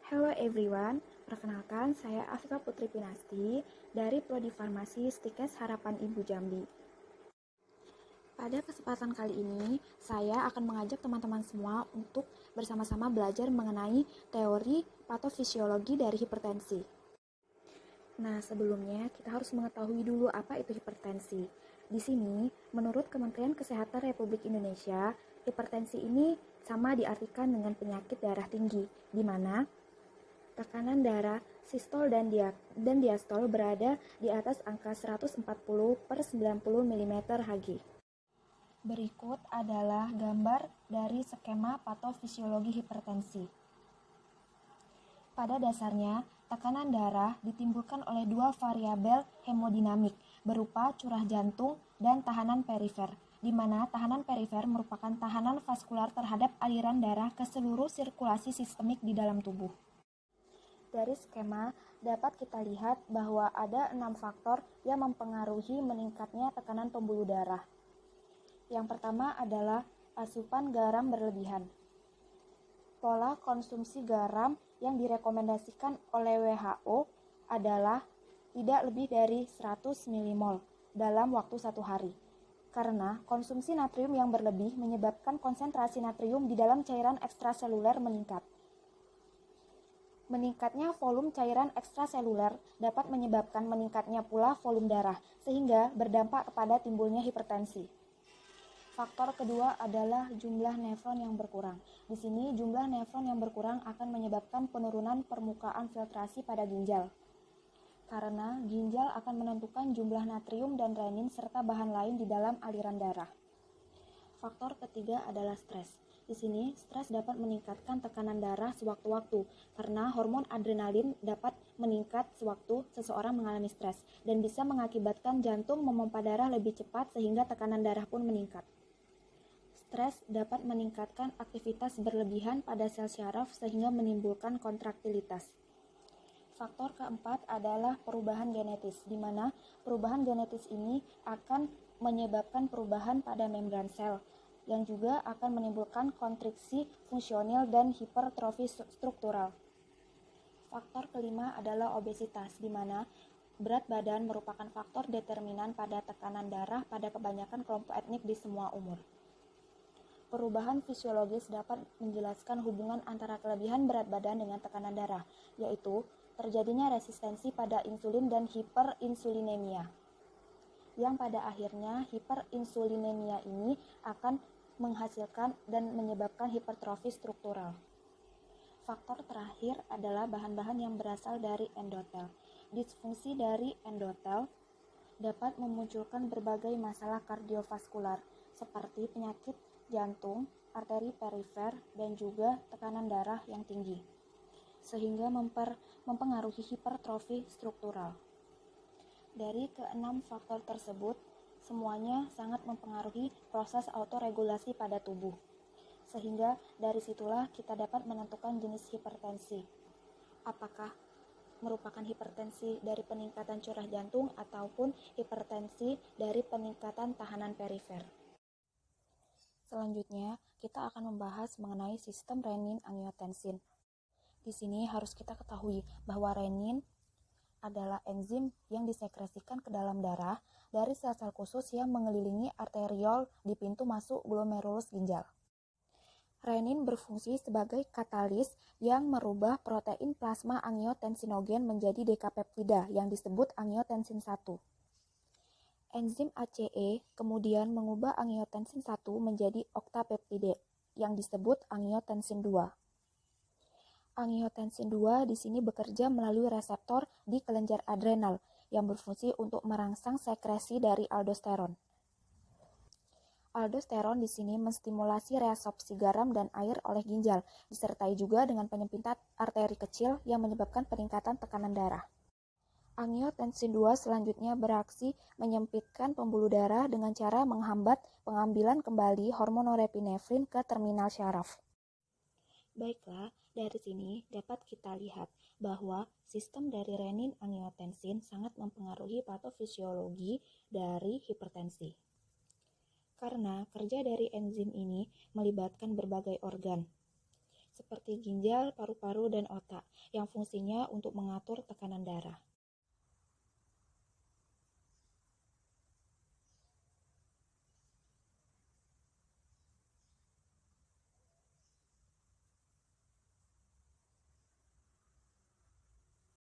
Hello everyone, perkenalkan saya Afifah Putri Pinasti dari Prodi Farmasi Stikes Harapan Ibu Jambi. Pada kesempatan kali ini, saya akan mengajak teman-teman semua untuk bersama-sama belajar mengenai teori patofisiologi dari hipertensi. Nah, sebelumnya kita harus mengetahui dulu apa itu hipertensi. Di sini, menurut Kementerian Kesehatan Republik Indonesia, hipertensi ini sama diartikan dengan penyakit darah tinggi, di mana tekanan darah sistol dan diastol berada di atas angka 140 per 90 mm Hg. Berikut adalah gambar dari skema patofisiologi hipertensi. Pada dasarnya, tekanan darah ditimbulkan oleh dua variabel hemodinamik berupa curah jantung dan tahanan perifer, di mana tahanan perifer merupakan tahanan vaskular terhadap aliran darah ke seluruh sirkulasi sistemik di dalam tubuh. Dari skema dapat kita lihat bahwa ada 6 faktor yang mempengaruhi meningkatnya tekanan pembuluh darah. Yang pertama adalah asupan garam berlebihan. Pola konsumsi garam yang direkomendasikan oleh WHO adalah tidak lebih dari 100 mmol dalam waktu 1 hari. Karena konsumsi natrium yang berlebih menyebabkan konsentrasi natrium di dalam cairan ekstraseluler meningkat. Meningkatnya volume cairan ekstraseluler dapat menyebabkan meningkatnya pula volume darah, sehingga berdampak kepada timbulnya hipertensi. Faktor kedua adalah jumlah nefron yang berkurang. Di sini, jumlah nefron yang berkurang akan menyebabkan penurunan permukaan filtrasi pada ginjal. Karena ginjal akan menentukan jumlah natrium dan renin serta bahan lain di dalam aliran darah. Faktor ketiga adalah stres. Di sini, stres dapat meningkatkan tekanan darah sewaktu-waktu karena hormon adrenalin dapat meningkat sewaktu seseorang mengalami stres dan bisa mengakibatkan jantung memompa darah lebih cepat sehingga tekanan darah pun meningkat. Stres dapat meningkatkan aktivitas berlebihan pada sel syaraf sehingga menimbulkan kontraktilitas. Faktor keempat adalah perubahan genetis, di mana perubahan genetis ini akan menyebabkan perubahan pada membran sel, yang juga akan menimbulkan kontriksi fungsional dan hipertrofi struktural. Faktor kelima adalah obesitas, di mana berat badan merupakan faktor determinan pada tekanan darah pada kebanyakan kelompok etnik di semua umur. Perubahan fisiologis dapat menjelaskan hubungan antara kelebihan berat badan dengan tekanan darah, yaitu terjadinya resistensi pada insulin dan hiperinsulinemia. Yang pada akhirnya hiperinsulinemia ini akan menghasilkan dan menyebabkan hipertrofi struktural. Faktor terakhir adalah bahan-bahan yang berasal dari endotel. Disfungsi dari endotel dapat memunculkan berbagai masalah kardiovaskular seperti penyakit jantung, arteri perifer, dan juga tekanan darah yang tinggi, sehingga mempengaruhi hipertrofi struktural. Dari keenam faktor tersebut, semuanya sangat mempengaruhi proses autoregulasi pada tubuh, sehingga dari situlah kita dapat menentukan jenis hipertensi. Apakah merupakan hipertensi dari peningkatan curah jantung ataupun hipertensi dari peningkatan tahanan perifer. Selanjutnya, kita akan membahas mengenai sistem renin-angiotensin. Di sini harus kita ketahui bahwa renin adalah enzim yang disekresikan ke dalam darah dari sel-sel khusus yang mengelilingi arteriol di pintu masuk glomerulus ginjal. Renin berfungsi sebagai katalis yang merubah protein plasma angiotensinogen menjadi dekapeptida yang disebut angiotensin 1. Enzim ACE kemudian mengubah angiotensin 1 menjadi oktapeptide yang disebut angiotensin 2. Angiotensin 2 di sini bekerja melalui reseptor di kelenjar adrenal yang berfungsi untuk merangsang sekresi dari aldosteron. Aldosteron di sini menstimulasi reabsorpsi garam dan air oleh ginjal, disertai juga dengan penyempitan arteri kecil yang menyebabkan peningkatan tekanan darah. Angiotensin 2 selanjutnya beraksi menyempitkan pembuluh darah dengan cara menghambat pengambilan kembali hormon norepinefrin ke terminal syaraf. Baiklah, dari sini dapat kita lihat bahwa sistem dari renin-angiotensin sangat mempengaruhi patofisiologi dari hipertensi. Karena kerja dari enzim ini melibatkan berbagai organ, seperti ginjal, paru-paru, dan otak, yang fungsinya untuk mengatur tekanan darah.